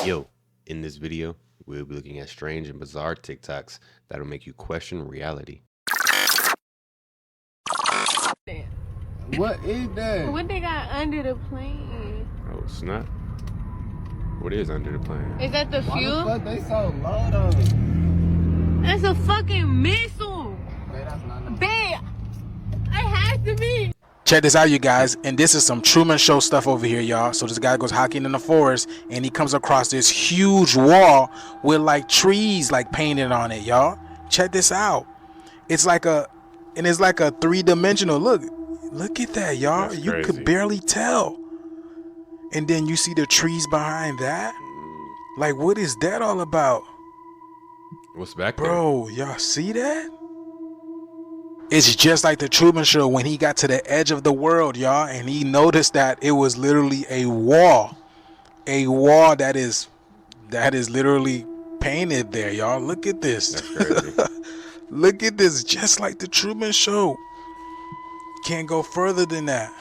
Yo, in this video, we'll be looking at strange and bizarre TikToks that'll make you question reality. What is that? What they got under the plane? Oh, snap. What is under the plane? Is that the Why fuel? the fuck they so low though? That's a fucking missile. Man, that's not no. Babe, I have to be. Check this out, you guys, and this is some Truman Show stuff over here, y'all. So this guy goes hiking in the forest, and he comes across this huge wall with like trees like painted on it, y'all. Check this out. It's like a three-dimensional look. Look at that, y'all. That's You crazy. could barely tell. And then you see the trees behind that. Like, what is that all about? What's back there? Bro, y'all see that? It's just like the Truman Show when he got to the edge of the world, y'all, and he noticed that it was literally a wall that is literally painted there, y'all. Look at this. That's crazy. Look at this, just like the Truman Show. Can't go further than that.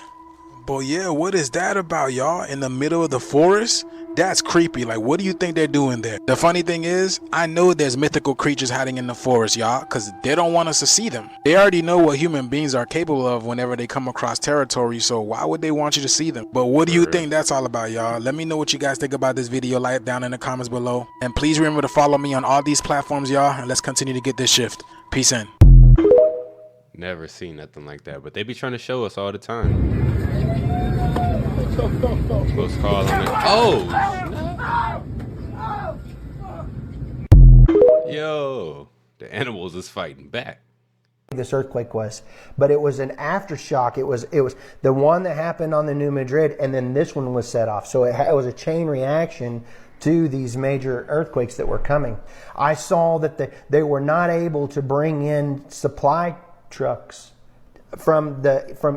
But yeah, what is that about, y'all? In the middle of the forest? That's creepy. Like, what do you think they're doing there? The funny thing is, I know there's mythical creatures hiding in the forest, y'all, because they don't want us to see them. They already know what human beings are capable of whenever they come across territory, so why would they want you to see them? But what do you think that's all about, y'all? Let me know what you guys think about this video live down in the comments below. And please remember to follow me on all these platforms, y'all, and let's continue to get this shift. Peace in. Never seen nothing like that, but they be trying to show us all the time. Close call on it. Oh! Yo, the animals is fighting back. This earthquake was, but it was an aftershock. It was the one that happened on the New Madrid, and then this one was set off. So it was a chain reaction to these major earthquakes that were coming. I saw that they were not able to bring in supply trucks from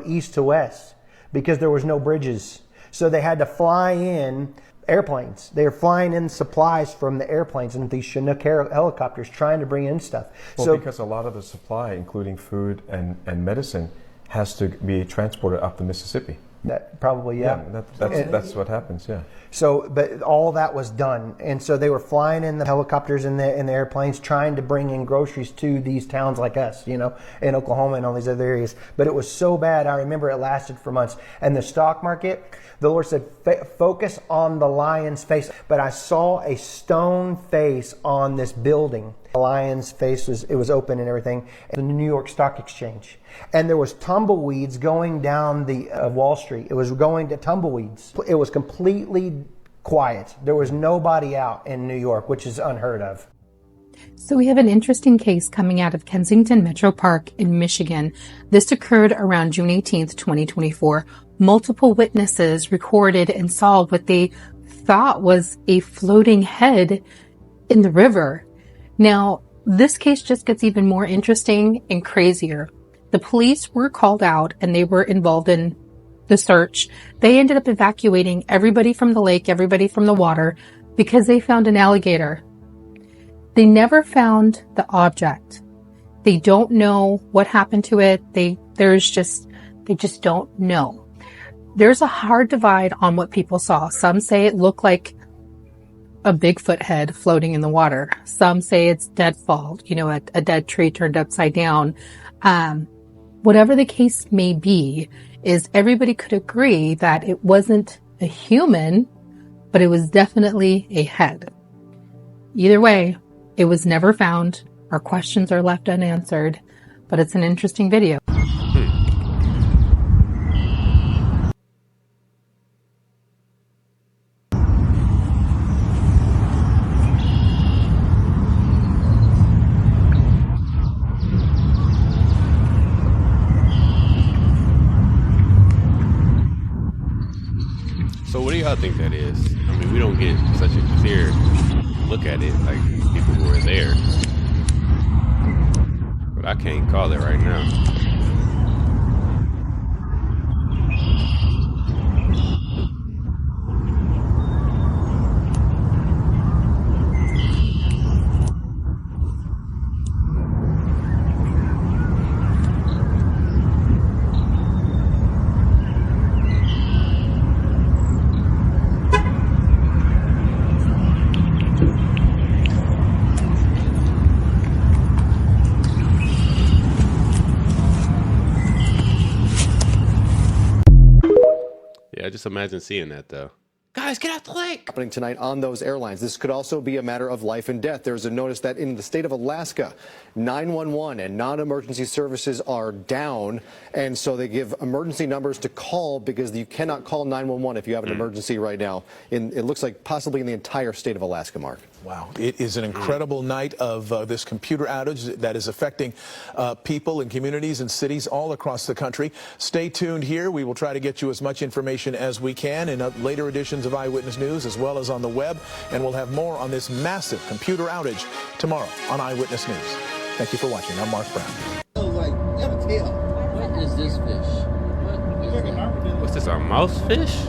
east to west because there was no bridges. So they had to fly in airplanes. They were flying in supplies from the airplanes and these Chinook helicopters trying to bring in stuff. Well, so because a lot of the supply, including food and medicine, has to be transported up the Mississippi. that probably, yeah. That's what happens, yeah. So, but all that was done. And so they were flying in the helicopters and the airplanes trying to bring in groceries to these towns like us, you know, in Oklahoma and all these other areas. But it was so bad, I remember it lasted for months. And the stock market, the Lord said, focus on the lion's face. But I saw a stone face on this building. The lion's face was open and everything. And the New York Stock Exchange. And there was tumbleweeds going down the Wall Street. It was going to tumbleweeds. It was completely quiet. There was nobody out in New York, which is unheard of. So we have an interesting case coming out of Kensington Metro Park in Michigan. This occurred around June 18th, 2024. Multiple witnesses recorded and saw what they thought was a floating head in the river. Now, this case just gets even more interesting and crazier. The police were called out and they were involved in the search. They ended up evacuating everybody from the lake, everybody from the water, because they found an alligator. They never found the object. They don't know what happened to it. They just don't know. There's a hard divide on what people saw. Some say it looked like a Bigfoot head floating in the water. Some say it's deadfall, a dead tree turned upside down. Whatever the case may be, is everybody could agree that it wasn't a human, but it was definitely a head. Either way, it was never found. Our questions are left unanswered, but it's an interesting video. So what do y'all think that is? I mean, we don't get such a clear look at it like people who are there. But I can't call it right now. just imagine seeing that though. Guys, get out the lake. Happening tonight on those airlines. This could also be a matter of life and death. There's a notice that in the state of Alaska, 911 and non-emergency services are down, and so they give emergency numbers to call because you cannot call 911 if you have an emergency right now. It looks like possibly in the entire state of Alaska, Mark. Wow, it is an incredible night of this computer outage that is affecting people and communities and cities all across the country. Stay tuned here. We will try to get you as much information as we can in later editions of Eyewitness News as well as on the web. And we'll have more on this massive computer outage tomorrow on Eyewitness News. Thank you for watching. I'm Mark Brown. What is this fish? What's this, a mouse fish?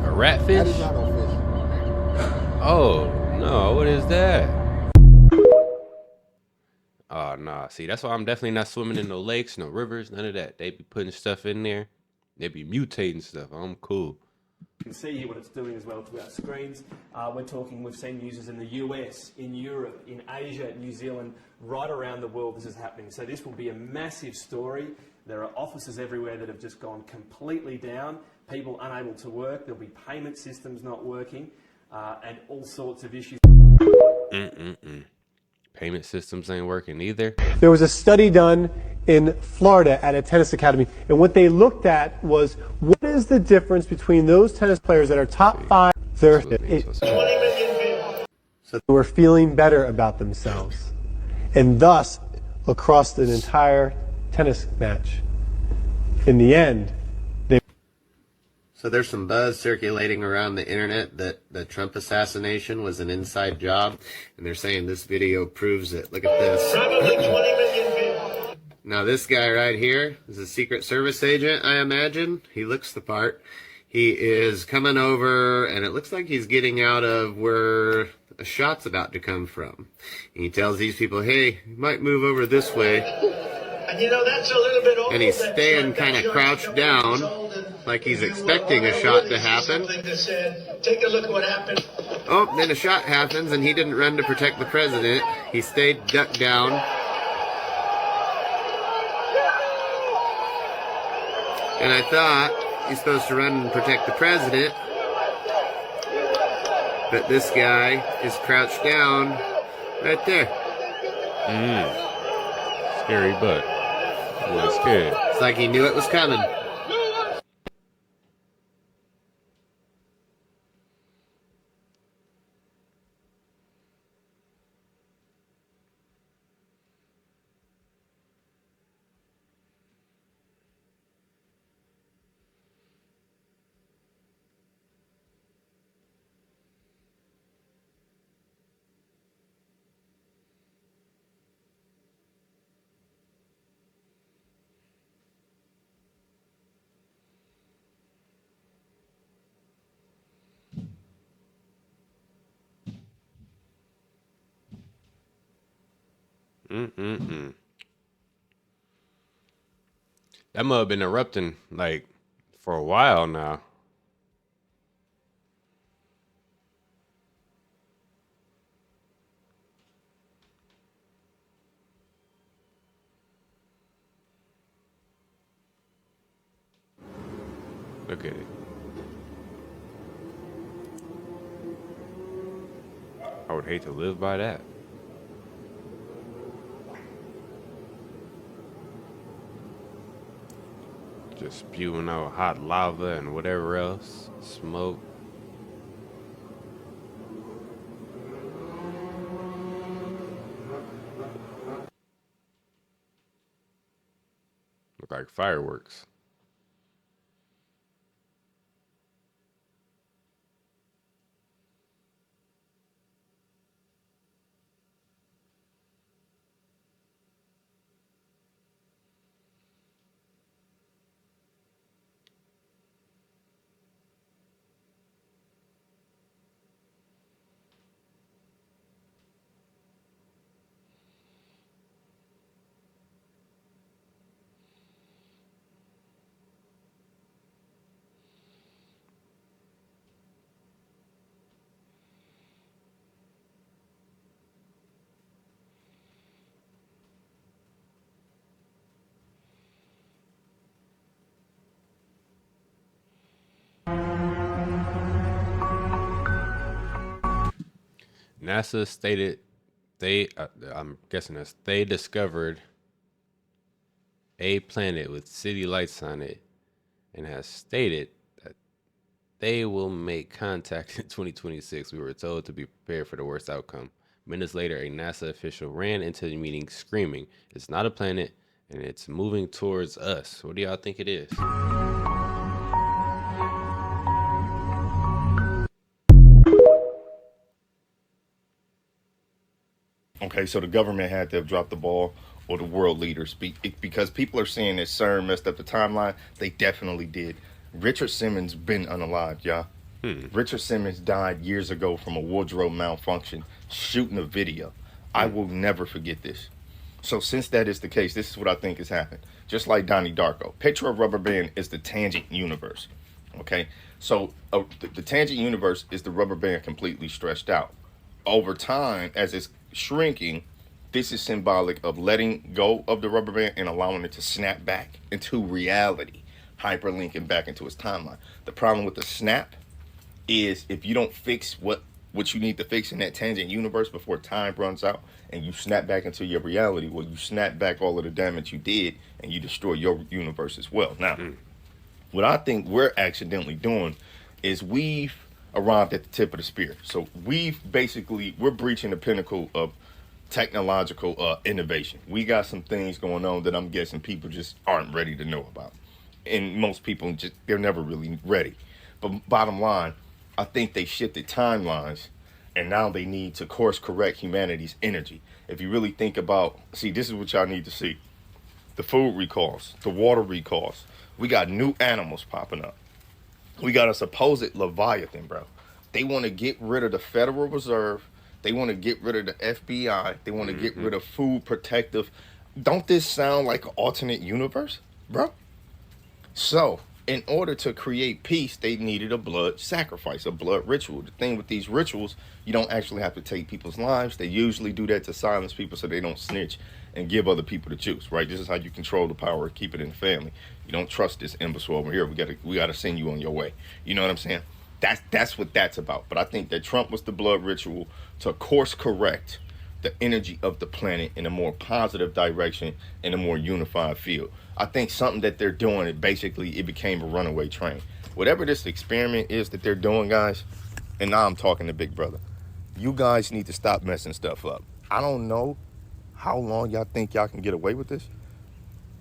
A rat fish? That is not no fish. Oh, no, what is that? Oh, nah, see, that's why I'm definitely not swimming in no lakes, no rivers, none of that. They be putting stuff in there. They be mutating stuff. I'm cool. You can see here what it's doing as well to our screens. We've seen users in the US, in Europe, in Asia, New Zealand, right around the world this is happening. So this will be a massive story. There are offices everywhere that have just gone completely down, people unable to work, there'll be payment systems not working, and all sorts of issues. Payment systems ain't working either. There was a study done in Florida at a tennis academy, and what they looked at was what is the difference between those tennis players that are top five, so they were feeling better about themselves, and thus across an entire tennis match. In the end, so there's some buzz circulating around the internet that the Trump assassination was an inside job, and they're saying this video proves it. Look at this. Probably 20 million views. Now this guy right here is a Secret Service agent, I imagine. He looks the part. He is coming over, and it looks like he's getting out of where a shot's about to come from. And he tells these people, hey, you might move over this way. And you know, that's a little bit old. And he's staying kind of crouched down, like he's expecting a shot to happen. Take a look at what happened. Oh, then a shot happens, and he didn't run to protect the president. He stayed ducked down. And I thought he's supposed to run and protect the president. But this guy is crouched down right there. Scary butt. Boy, scared. It's like he knew it was coming. That must have been erupting like for a while now. Look at it. I would hate to live by that. Just spewing out hot lava and whatever else, smoke. Look like fireworks. NASA stated I'm guessing this, they discovered a planet with city lights on it and has stated that they will make contact in 2026. We were told to be prepared for the worst outcome. Minutes later, a NASA official ran into the meeting screaming, "It's not a planet, and it's moving towards us." What do y'all think it is? Okay, so the government had to have dropped the ball, or the world leaders, because people are saying that CERN messed up the timeline. They definitely did. Richard Simmons been unalived, y'all. Richard Simmons died years ago from a wardrobe malfunction shooting a video. I will never forget this. So since that is the case, this is what I think has happened. Just like Donnie Darko. Picture a rubber band is the tangent universe. Okay, so the tangent universe is the rubber band completely stretched out. Over time, as it's shrinking, this is symbolic of letting go of the rubber band and allowing it to snap back into reality, hyperlinking back into its timeline. The problem with the snap is if you don't fix what you need to fix in that tangent universe before time runs out and you snap back into your reality, well, you snap back all of the damage you did and you destroy your universe as well. Now, what I think we're accidentally doing is we've arrived at the tip of the spear. So we're breaching the pinnacle of technological innovation. We got some things going on that I'm guessing people just aren't ready to know about. And most people they're never really ready. But bottom line, I think they shifted timelines and now they need to course correct humanity's energy. If you really think about, see, this is what y'all need to see. The food recalls, the water recalls. We got new animals popping up. We got a supposed Leviathan, bro. They want to get rid of the Federal Reserve. They want to get rid of the FBI. They want to get rid of food protective. Don't this sound like an alternate universe, bro? So, in order to create peace, they needed a blood sacrifice, a blood ritual. The thing with these rituals, you don't actually have to take people's lives. They usually do that to silence people so they don't snitch and give other people the juice, right? This is how you control the power and keep it in the family. You don't trust this imbecile over here. We gotta send you on your way. You know what I'm saying? That's what that's about. But I think that Trump was the blood ritual to course correct the energy of the planet in a more positive direction, in a more unified field. I think something that they're doing, it became a runaway train. Whatever this experiment is that they're doing, guys, and now I'm talking to Big Brother, you guys need to stop messing stuff up. I don't know how long y'all think y'all can get away with this,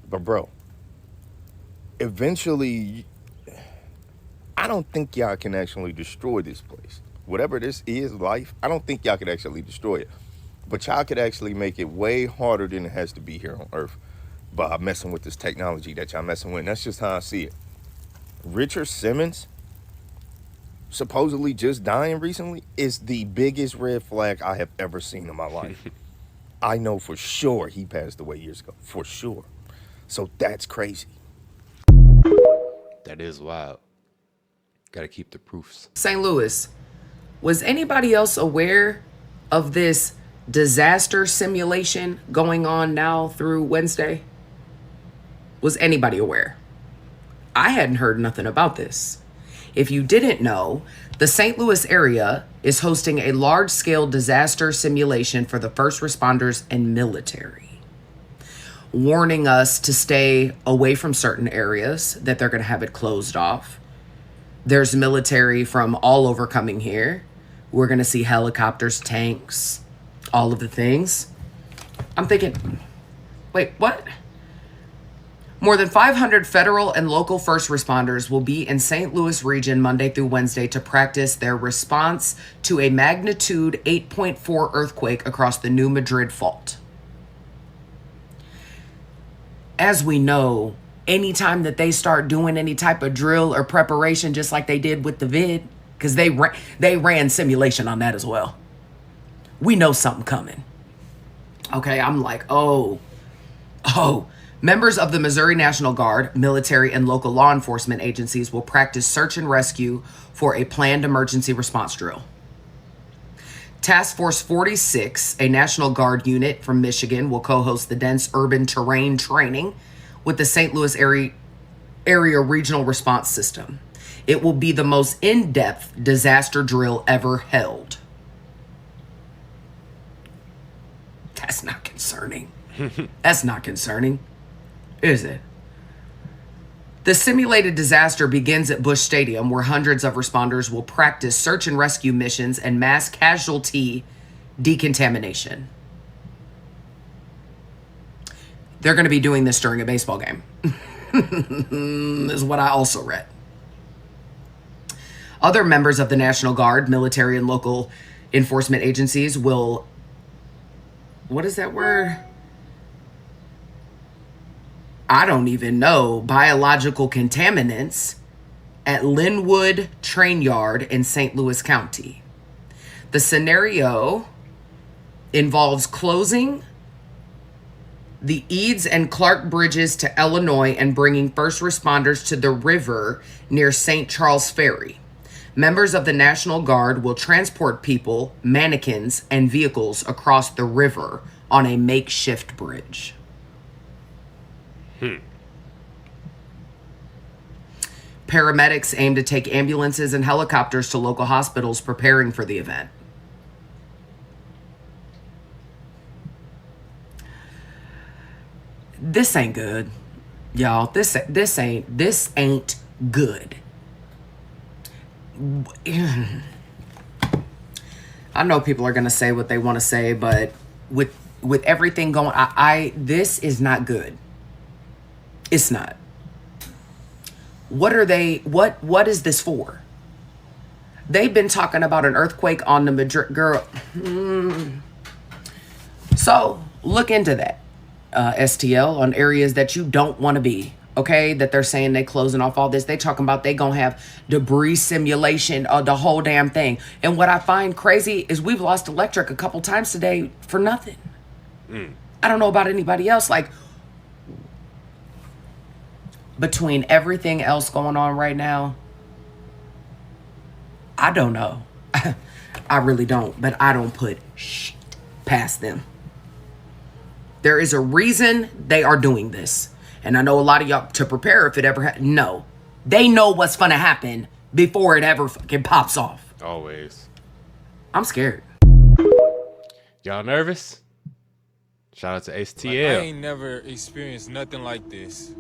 but bro, eventually, I don't think y'all can actually destroy this place. Whatever this is, life, I don't think y'all could actually destroy it. But y'all could actually make it way harder than it has to be here on Earth by messing with this technology that y'all messing with. And that's just how I see it. Richard Simmons, supposedly just dying recently, is the biggest red flag I have ever seen in my life. I know for sure he passed away years ago, for sure. So that's crazy. That is wild. Gotta keep the proofs. St. Louis, was anybody else aware of this disaster simulation going on now through Wednesday? Was anybody aware? I hadn't heard nothing about this. If you didn't know, the St. Louis area is hosting a large-scale disaster simulation for the first responders and military, warning us to stay away from certain areas, that they're going to have it closed off. There's military from all over coming here. We're going to see helicopters, tanks, all of the things. I'm thinking, wait, what? More than 500 federal and local first responders will be in St. Louis region Monday through Wednesday to practice their response to a magnitude 8.4 earthquake across the New Madrid Fault. As we know, anytime that they start doing any type of drill or preparation, just like they did with the vid, because they ran simulation on that as well, we know something coming. Okay, I'm like, oh. Members of the Missouri National Guard, military, and local law enforcement agencies will practice search and rescue for a planned emergency response drill. Task Force 46, a National Guard unit from Michigan, will co-host the dense urban terrain training with the St. Louis area regional response system. It will be the most in-depth disaster drill ever held. That's not concerning. That's not concerning, is it? The simulated disaster begins at Busch Stadium, where hundreds of responders will practice search and rescue missions and mass casualty decontamination. They're going to be doing this during a baseball game, is what I also read. Other members of the National Guard, military, and local enforcement agencies will, what is that word? I don't even know, biological contaminants at Linwood Train Yard in St. Louis County. The scenario involves closing the Eads and Clark bridges to Illinois and bringing first responders to the river near St. Charles Ferry. Members of the National Guard will transport people, mannequins, and vehicles across the river on a makeshift bridge. Paramedics aim to take ambulances and helicopters to local hospitals preparing for the event. This ain't good, y'all. This ain't good. I know people are gonna say what they want to say, but with everything going, this is not good. It's not. What are they? What is this for? They've been talking about an earthquake on the Madrid, girl. So look into that, STL, on areas that you don't want to be. Okay, that they're saying they closing off all this. They talking about they gonna have debris simulation of the whole damn thing. And what I find crazy is we've lost electric a couple times today for nothing. I don't know about anybody else. Like, between everything else going on right now, I don't know. I really don't. But I don't put shit past them. There is a reason they are doing this. And I know a lot of y'all, to prepare if it ever no. They know what's going to happen before it ever fucking pops off. Always. I'm scared. Y'all nervous? Shout out to STL. I ain't never experienced nothing like this.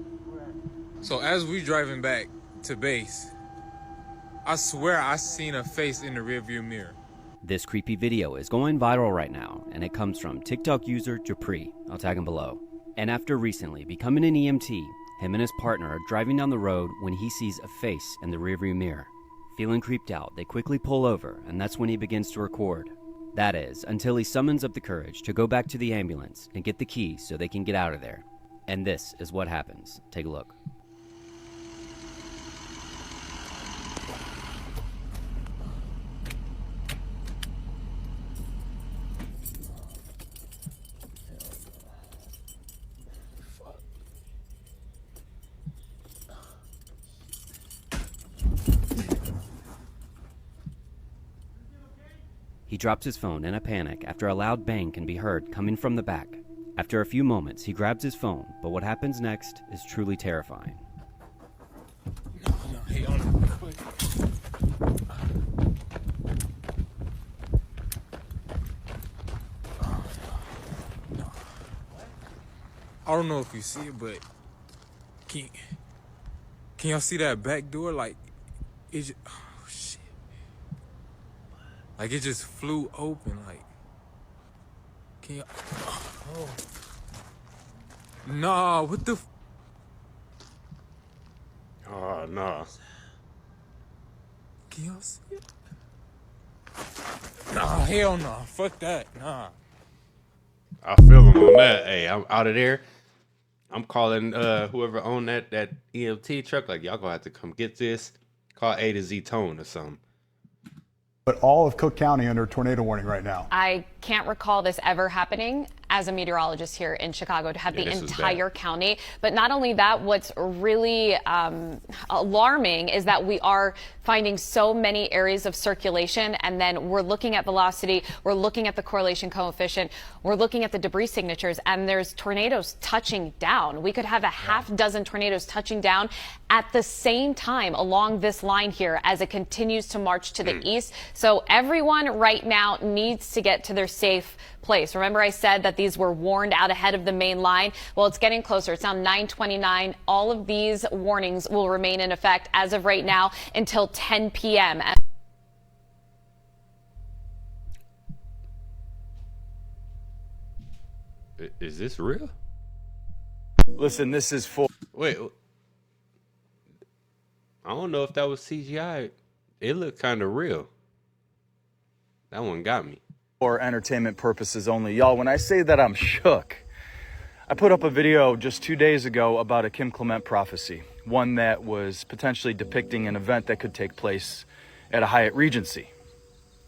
So as we driving back to base, I swear I seen a face in the rearview mirror. This creepy video is going viral right now, and it comes from TikTok user Japri. I'll tag him below. And after recently becoming an EMT, him and his partner are driving down the road when he sees a face in the rearview mirror. Feeling creeped out, they quickly pull over, and that's when he begins to record. That is, until he summons up the courage to go back to the ambulance and get the keys so they can get out of there. And this is what happens. Take a look. He drops his phone in a panic after a loud bang can be heard coming from the back. After a few moments, he grabs his phone, but what happens next is truly terrifying. I don't know if you see it, but can y'all see that back door? Like, it just, oh shit. Like, it just flew open, like, can y'all, oh. Nah, what the Oh, no. Can y'all see it? Nah, hell no, fuck that, nah. I feel him on that. Hey, I'm out of there. I'm calling whoever owned that EMT truck. Like, y'all gonna have to come get this. Call A to Z Tone or something. But all of Cook County under tornado warning right now. I can't recall this ever happening as a meteorologist here in Chicago, to have the entire county. But not only that, what's really alarming is that we are finding so many areas of circulation, and then we're looking at velocity, we're looking at the correlation coefficient, we're looking at the debris signatures, and there's tornadoes touching down. We could have a half dozen tornadoes touching down at the same time along this line here as it continues to march to the east. So everyone right now needs to get to their safe place. Remember I said that these were warned out ahead of the main line? Well, it's getting closer. It's now 9:29. All of these warnings will remain in effect as of right now until 10 p.m. Is this real? Listen, this is for... Wait. I don't know if that was CGI. It looked kind of real. That one got me. For entertainment purposes only. Y'all, when I say that I'm shook, I put up a video just 2 days ago about a Kim Clement prophecy. One that was potentially depicting an event that could take place at a Hyatt Regency.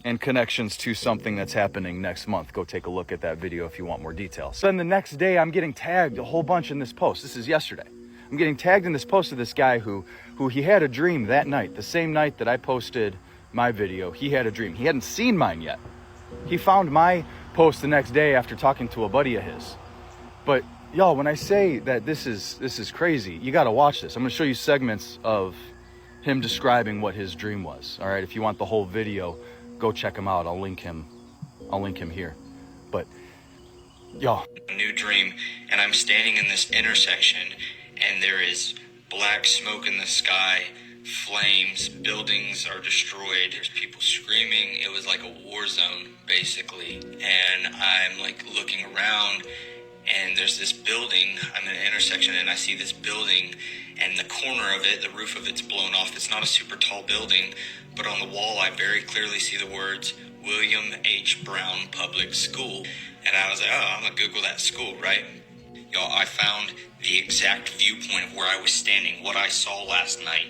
And connections to something that's happening next month. Go take a look at that video if you want more details. Then the next day, I'm getting tagged a whole bunch in this post. This is yesterday. I'm getting tagged in this post of this guy who he had a dream that night, the same night that I posted my video. He had a dream. He hadn't seen mine yet. He found my post the next day after talking to a buddy of his. But y'all, when I say that this is crazy, you got to watch this. I'm going to show you segments of him describing what his dream was. All right, if you want the whole video, go check him out. I'll link him here. But y'all, a new dream, and I'm standing in this intersection, and there is black smoke in the sky, flames, buildings are destroyed, there's people screaming. It was like a war zone, basically. And I'm like looking around, and there's this building. I'm in an intersection, and I see this building, and the corner of it, the roof of it's blown off. It's not a super tall building, but on the wall I very clearly see the words William H. Brown Public School. And I was like, oh, I'm gonna Google that school, right? Y'all, I found the exact viewpoint of where I was standing, what I saw last night.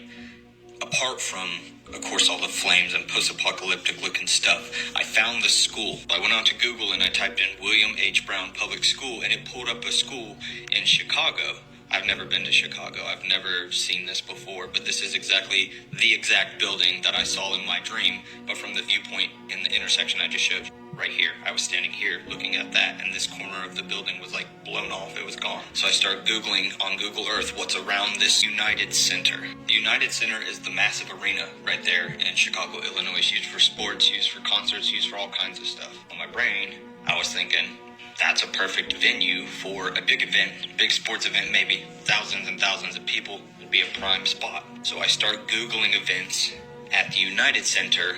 Apart from, of course, all the flames and post-apocalyptic looking stuff, I found the school. I went on to Google and I typed in William H. Brown Public School, and it pulled up a school in Chicago. I've never been to Chicago. I've never seen this before, but this is exactly the exact building that I saw in my dream, but from the viewpoint in the intersection I just showed you. Right here. I was standing here looking at that, and this corner of the building was like blown off. It was gone. So I started Googling on Google Earth what's around this United Center. The United Center is the massive arena right there in Chicago, Illinois. It's used for sports, used for concerts, used for all kinds of stuff. On my brain, I was thinking, that's a perfect venue for a big event, big sports event, maybe thousands and thousands of people. Would be a prime spot. So I start Googling events at the United Center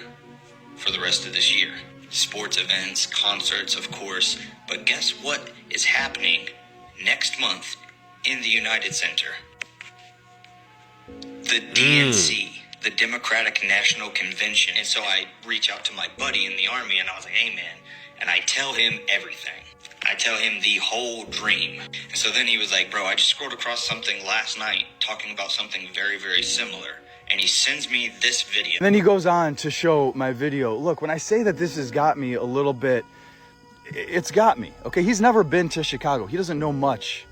for the rest of this year. Sports events, concerts, of course, but guess what is happening next month in the United Center? The DNC, the Democratic National Convention. And so I reach out to my buddy in the Army, and I was like, hey man, and I tell him everything. I tell him the whole dream. And so then he was like, bro, I just scrolled across something last night talking about something very, very similar. And he sends me this video. And then he goes on to show my video. Look, when I say that this has got me a little bit, it's got me. Okay, he's never been to Chicago. He doesn't know much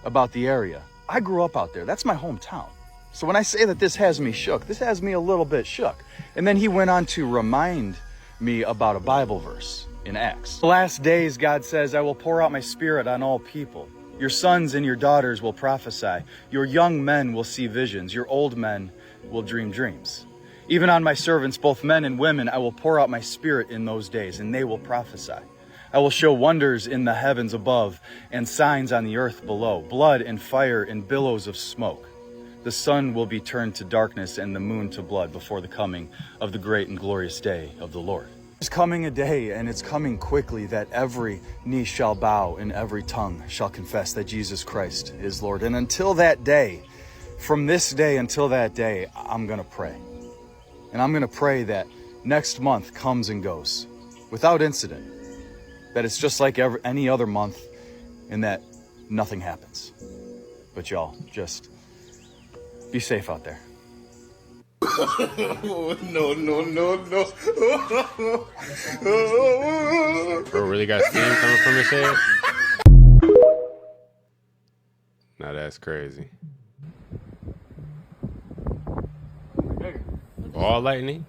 about the area. I grew up out there. That's my hometown. So when I say that this has me shook, this has me a little bit shook. And then he went on to remind me about a Bible verse in Acts. The last days, God says, I will pour out my spirit on all people. Your sons and your daughters will prophesy. Your young men will see visions. Your old men will dream dreams. Even on my servants, both men and women, I will pour out my spirit in those days, and they will prophesy. I will show wonders in the heavens above and signs on the earth below, blood and fire and billows of smoke. The sun will be turned to darkness and the moon to blood before the coming of the great and glorious day of the Lord. There's coming a day, and it's coming quickly, that every knee shall bow and every tongue shall confess that Jesus Christ is Lord. And until that day, from this day until that day, I'm going to pray. And I'm going to pray that next month comes and goes without incident. That it's just like any other month and that nothing happens. But y'all, just be safe out there. No. Bro really got steam coming from his head? Now that's crazy. All lightning?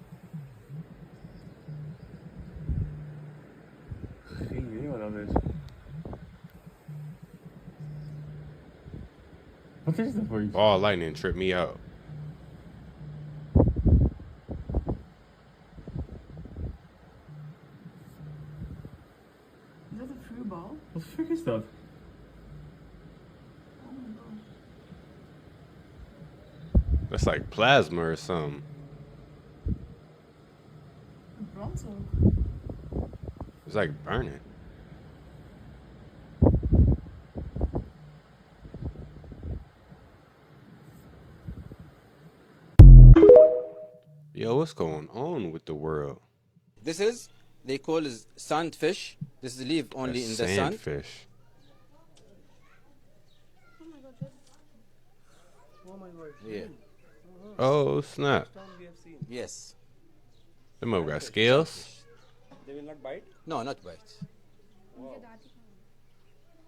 All lightning tripped me out. What the frick is that? That's like plasma or something. It's like burning. Yo, what's going on with the world? This is, they call it sandfish. This live only in the sand. Sandfish. Yeah. Oh, snap. Yes. Them up got scales? They will not bite? No, not bite. Wow.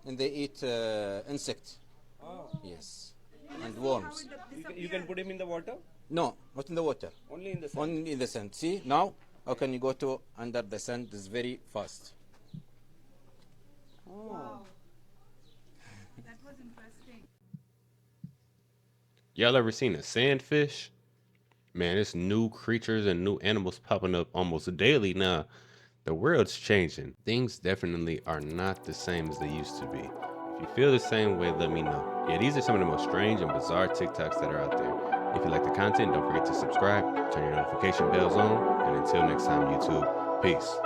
And they eat insects. Oh. Yes. And worms. You can put him in the water? No, not in the water. Only in the sand? Only in the sand. See, now, how can you go to under the sand? It's very fast. Oh. That was interesting. Y'all ever seen a sandfish? Man, it's new creatures and new animals popping up almost daily now. The world's changing. Things definitely are not the same as they used to be. If you feel the same way, let me know. Yeah, these are some of the most strange and bizarre TikToks that are out there. If you like the content, don't forget to subscribe, turn your notification bells on, and until next time, YouTube, peace.